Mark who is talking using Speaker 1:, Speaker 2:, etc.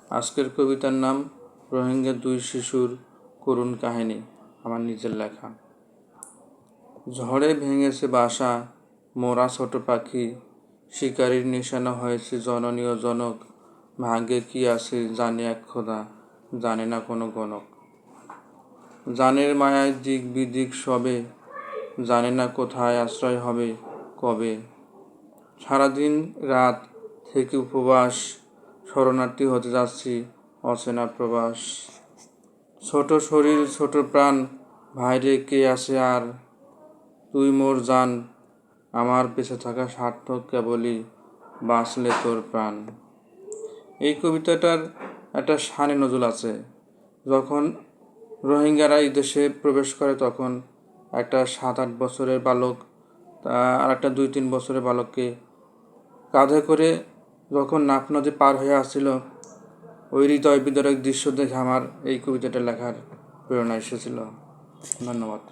Speaker 1: আজকের কবিতার নাম রোহিঙ্গা দুই শিশুর করুণ কাহিনী, আমার নিজের লেখা। ঝড়ে ভেঙেছে বাসা, মোরা ছোট পাখি, শিকারীর নিশানা হয়েছে জননী ও জনক। ভাগ্যে কি আছে জানে এক খোদা, জানে না কোনো গণক। জানের মায়ায় দিক বিদিক সবে, জানে না কোথায় আশ্রয় হবে কবে। সারাদিন রাত থেকে উপবাস, শরণার্থী হতে যাচ্ছি অচেনা প্রবাস। ছোট শরীর ছোট প্রাণ, ভাইরে কে আছে আর, তুই মোর জান, আমার বেঁচে থাকা সার্থক কেবলই বাঁচলে তোর প্রাণ। এই কবিতাটার একটা শানে নজুল আছে। যখন রোহিঙ্গারা এই দেশে প্রবেশ করে তখন একটা 7-8 বছরের বালক আর একটা 2-3 বছরের বালককে কাঁধে করে যখন নাফ নদী পার হয়ে আসছিল, ওই হৃদয় বিদারক দৃশ্য দেখে আমার এই কবিতাটা লেখার প্রেরণা এসেছিল। ধন্যবাদ।